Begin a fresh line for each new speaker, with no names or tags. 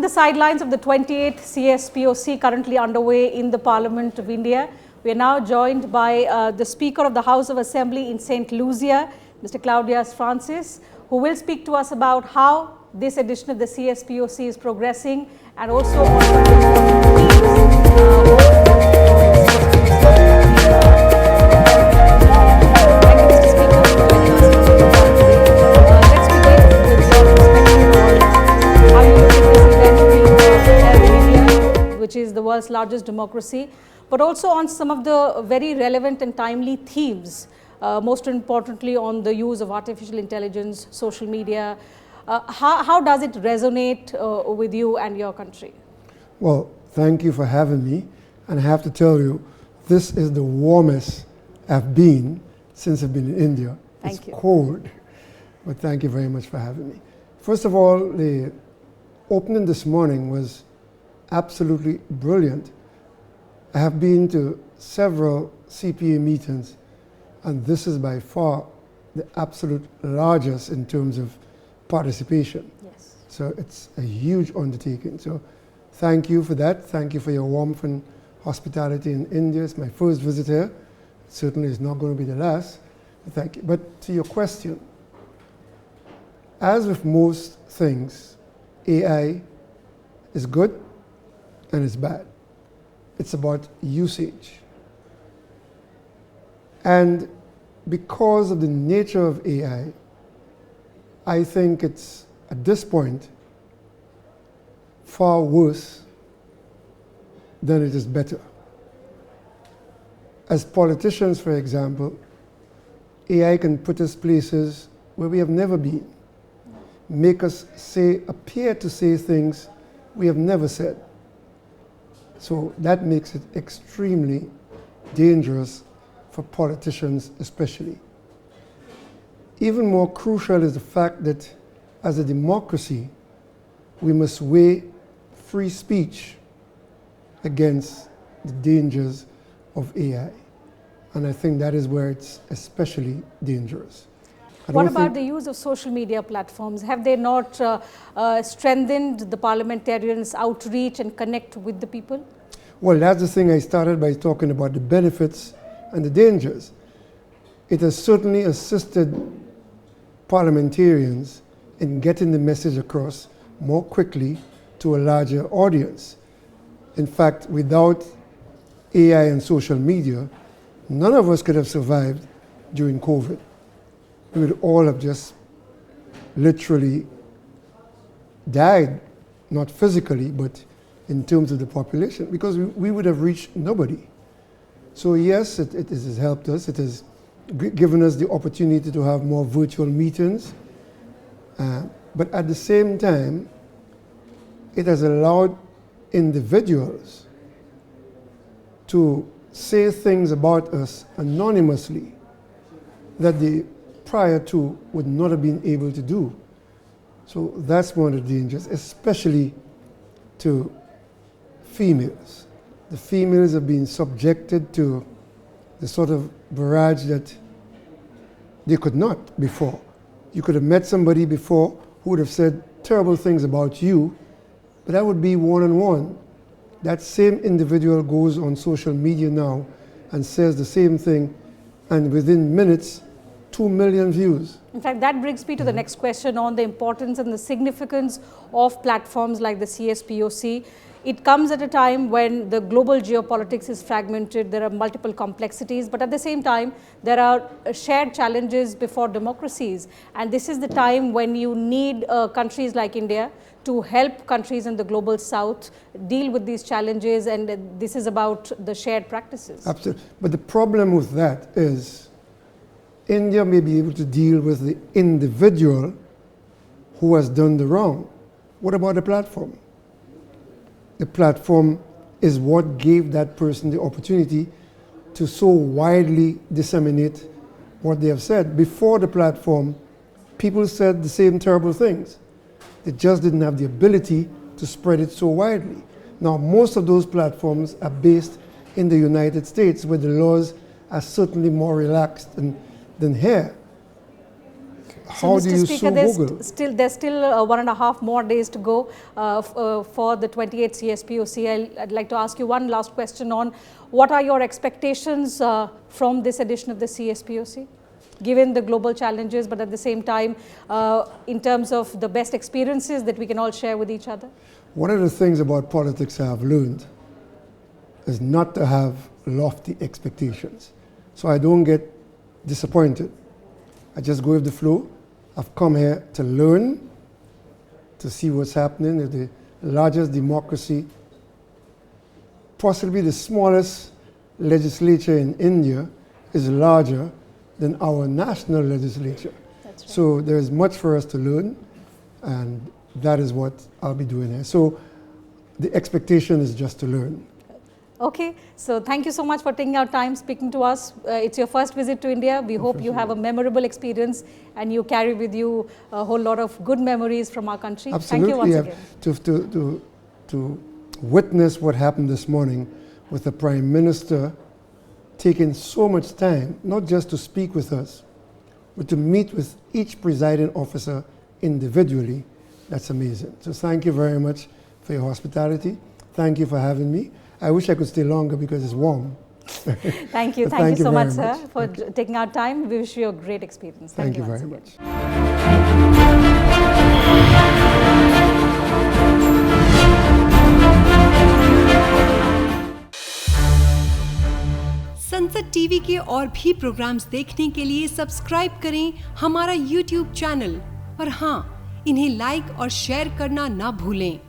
the sidelines of the 28th CSPOC currently underway in the Parliament of India, we are now joined by the Speaker of the House of Assembly in St. Lucia, Mr. Claudius Francis, who will speak to us about how this edition of the CSPOC is progressing and also on some of the which is the world's largest democracy, but also on some of the very relevant and timely themes, most importantly on the use of artificial intelligence, social media. How does it resonate with you and your country?
Well, thank you for having me. And I have to tell you, this is the warmest I've been since I've been in India.
Thank you.
It's cold, but thank you very much for having me. First of all, the opening this morning was absolutely brilliant. I have been to several CPA meetings, and this is by far the absolute largest in terms of participation.
Yes.
So it's a huge undertaking. So thank you for that. Thank you for your warmth and hospitality in India. It's my first visit here. It certainly is not going to be the last. Thank you. But to your question, as with most things, AI is good and it's bad. It's about usage. And because of the nature of AI, I think it's, at this point, far worse than it is better. As politicians, for example, AI can put us places where we have never been, make us appear to say things we have never said. So that makes it extremely dangerous for politicians especially. Even more crucial is the fact that as a democracy, we must weigh free speech against the dangers of AI. And I think that is where it's especially dangerous.
What about the use of social media platforms? Have they not strengthened the parliamentarians' outreach and connect with the people?
Well, that's the thing I started by talking about the benefits and the dangers. It has certainly assisted parliamentarians in getting the message across more quickly to a larger audience. In fact, without AI and social media, none of us could have survived during COVID. We would all have just literally died, not physically, but in terms of the population, because we would have reached nobody. So yes, it has helped us. It has given us the opportunity to have more virtual meetings. But at the same time, it has allowed individuals to say things about us anonymously that they prior to would not have been able to do. So that's one of the dangers, especially to females. The females have been subjected to the sort of barrage that they could not before. You could have met somebody before who would have said terrible things about you, but that would be one-on-one. That same individual goes on social media now and says the same thing, and within minutes, 2 million views.
In fact, that brings me to the next question on the importance and the significance of platforms like the CSPOC. It comes at a time when the global geopolitics is fragmented, there are multiple complexities, but at the same time, there are shared challenges before democracies. And this is the time when you need countries like India to help countries in the global south deal with these challenges, and this is about the shared practices.
Absolutely. But the problem with that is India may be able to deal with the individual who has done the wrong. What about the platform? The platform is what gave that person the opportunity to so widely disseminate what they have said. Before the platform, people said the same terrible things. They just didn't have the ability to spread it so widely. Now, most of those platforms are based in the United States, where the laws are certainly more relaxed than here. how do
Mr.
you
Speaker,
sue Google?
there's still 1.5 more days to go for the 28th CSPOC. I'd like to ask you one last question on what are your expectations from this edition of the CSPOC, given the global challenges, but at the same time, in terms of the best experiences that we can all share with each other?
One of the things about politics I have learned is not to have lofty expectations. So I don't get disappointed. I just go with the flow. I've come here to learn, to see what's happening. If the largest democracy, possibly the smallest legislature in India, is larger than our national legislature.
That's right.
So there is much for us to learn, and that is what I'll be doing here. So the expectation is just to learn.
Okay, so thank you so much for taking our time speaking to us. It's your first visit to India. We hope you have a memorable experience and you carry with you a whole lot of good memories from our country.
Absolutely.
Thank you once again.
To witness what happened this morning with the Prime Minister taking so much time, not just to speak with us, but to meet with each presiding officer individually, that's amazing. So thank you very much for your hospitality. Thank you for having me. I wish I could stay longer because it's warm.
Thank you. Thank you so much, sir, for taking our time. We wish you a great experience.
Thank you very much.
संसद TV के और भी programmes देखने के लिए subscribe करें हमारा YouTube channel और हाँ, इन्हें लाइक और शेयर करना ना भूलें।